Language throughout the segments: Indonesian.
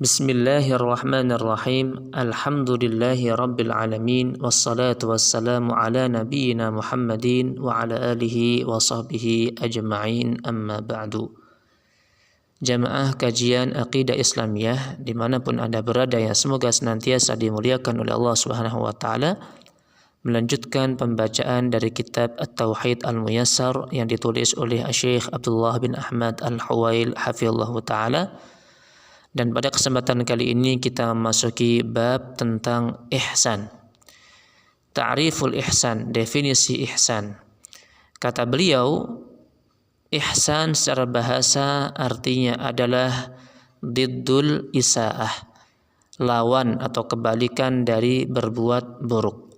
Bismillahirrahmanirrahim. Alhamdulillahi rabbil alamin. Wassalatu wassalamu ala nabiyyina Muhammadin wa ala alihi wa sahbihi ajma'in, amma ba'du. Jamaah kajian Aqidah Islamiyah dimanapun Anda berada, yang semoga senantiasa dimuliakan oleh Allah Subhanahu wa ta'ala, melanjutkan pembacaan dari kitab At-Tauhid Al-Muyassar yang ditulis oleh Syekh Abdullah bin Ahmad Al-Huwail hafizallahu ta'ala. Dan pada kesempatan kali ini kita memasuki bab tentang ihsan. Ta'riful ihsan, definisi ihsan. Kata beliau, ihsan secara bahasa artinya adalah diddul isaah, lawan atau kebalikan dari berbuat buruk.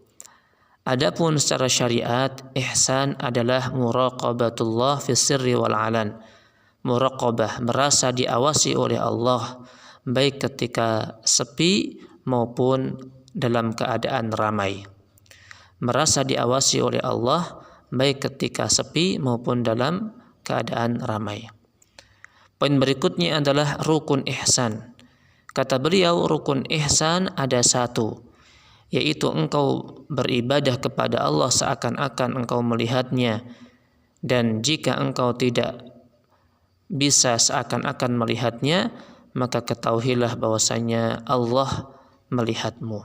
Adapun secara syariat, ihsan adalah muraqabatullah fis sirri wal alan. Muraqabah, merasa diawasi oleh Allah baik ketika sepi maupun dalam keadaan ramai. Merasa diawasi oleh Allah baik ketika sepi maupun dalam keadaan ramai. Poin berikutnya adalah rukun ihsan. Kata beliau, rukun ihsan ada satu, yaitu engkau beribadah kepada Allah seakan-akan engkau melihatnya, dan jika engkau tidak bisa seakan-akan melihatnya, maka ketahuilah bahwasanya Allah melihatmu.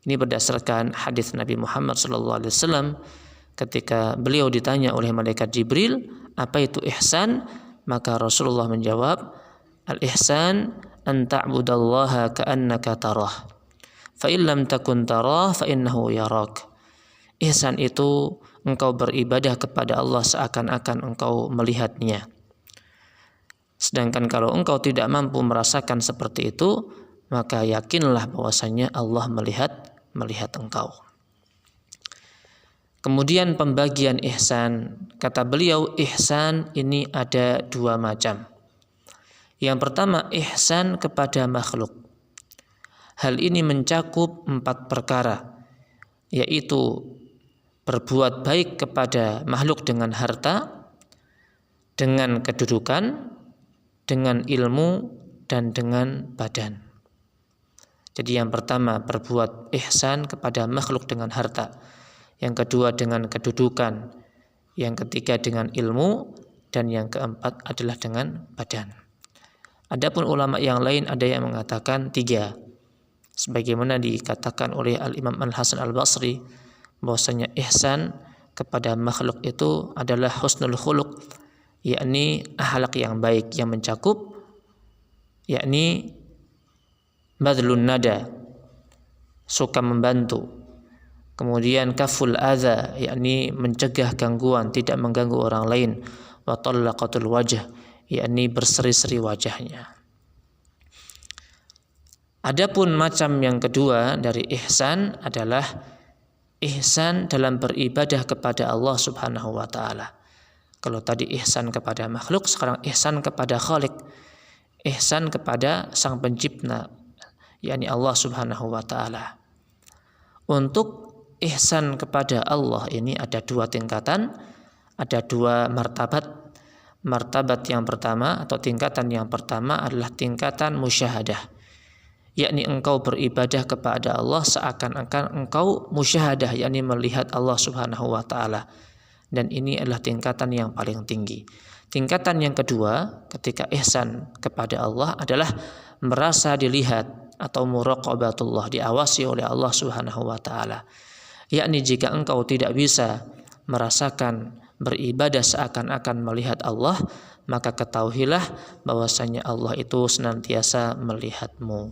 Ini berdasarkan hadis Nabi Muhammad SAW ketika beliau ditanya oleh malaikat Jibril, apa itu ihsan? Maka Rasulullah menjawab, al-ihsan an ta'budallaha ka'annaka tarah, fa in lam takun tarah fa innahu yarak. Ihsan itu engkau beribadah kepada Allah seakan-akan engkau melihatnya. Sedangkan kalau engkau tidak mampu merasakan seperti itu, maka yakinlah bahwasanya Allah melihat engkau. Kemudian pembagian ihsan. Kata beliau, ihsan ini ada dua macam. Yang pertama, ihsan kepada makhluk. Hal ini mencakup 4 perkara, yaitu berbuat baik kepada makhluk dengan harta, dengan kedudukan, dengan ilmu, dan dengan badan. Jadi yang pertama berbuat ihsan kepada makhluk dengan harta, yang kedua dengan kedudukan, yang ketiga dengan ilmu, dan yang keempat adalah dengan badan. Adapun ulama yang lain ada yang mengatakan 3, sebagaimana dikatakan oleh Al-Imam Al-Hasan Al-Basri, bahwasanya ihsan kepada makhluk itu adalah husnul khuluq, yakni akhlak yang baik yang mencakup, yakni badlun nada, suka membantu, kemudian kaful adza, yakni mencegah gangguan, tidak mengganggu orang lain, wa talaqatul wajh, yakni berseri-seri wajahnya. Adapun macam yang kedua dari ihsan adalah ihsan dalam beribadah kepada Allah Subhanahu wa ta'ala. Kalau tadi ihsan kepada makhluk, sekarang ihsan kepada Khalik, ihsan kepada Sang Pencipta, yakni Allah Subhanahu wa ta'ala. Untuk ihsan kepada Allah ini ada 2 tingkatan, ada 2 martabat. Martabat yang pertama atau tingkatan yang pertama adalah tingkatan musyahadah, yakni engkau beribadah kepada Allah seakan-akan engkau musyahadah, yakni melihat Allah Subhanahu wa ta'ala. Dan ini adalah tingkatan yang paling tinggi. Tingkatan yang kedua ketika ihsan kepada Allah adalah merasa dilihat atau muraqabatullah, diawasi oleh Allah Subhanahu wa ta'ala. Yakni jika engkau tidak bisa merasakan beribadah seakan-akan melihat Allah, maka ketahuilah bahwasanya Allah itu senantiasa melihatmu.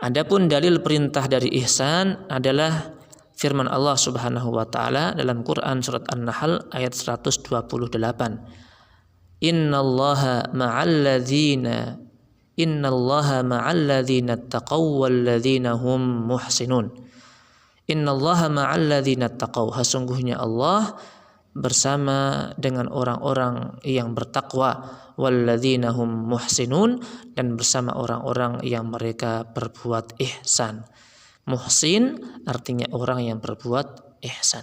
Adapun dalil perintah dari ihsan adalah firman Allah Subhanahu wa ta'ala dalam Quran surat An-Nahl ayat 128. Innallaha ma'alladzina taqaw walladzina hum muhsinun. Innallaha ma'alladzina taqaw, sesungguhnya Allah bersama dengan orang-orang yang bertakwa, walladzina hum muhsinun, dan bersama orang-orang yang mereka berbuat ihsan. Muhsin artinya orang yang berbuat ihsan.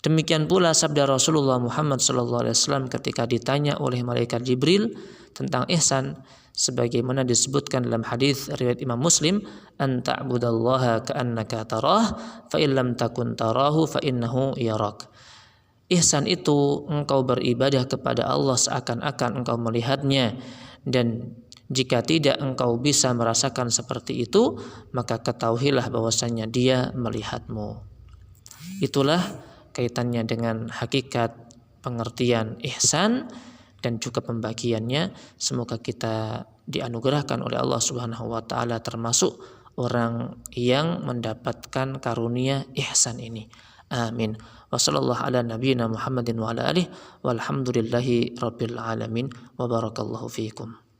Demikian pula sabda Rasulullah Muhammad SAW ketika ditanya oleh malaikat Jibril tentang ihsan, sebagaimana disebutkan dalam hadis riwayat Imam Muslim, an ta'budallaha ka'annaka tarah fa illam takun tarahu fa innahu yarak. Ihsan itu engkau beribadah kepada Allah seakan-akan engkau melihatnya, dan jika tidak engkau bisa merasakan seperti itu, maka ketahuilah bahwasanya Dia melihatmu. Itulah kaitannya dengan hakikat pengertian ihsan dan juga pembagiannya. Semoga kita dianugerahkan oleh Allah Subhanahu wa taala termasuk orang yang mendapatkan karunia ihsan ini. Amin. Wassallallahu ala nabiyyina Muhammadin wa ala alihi walhamdulillahi rabbil alamin wa barakallahu fiikum.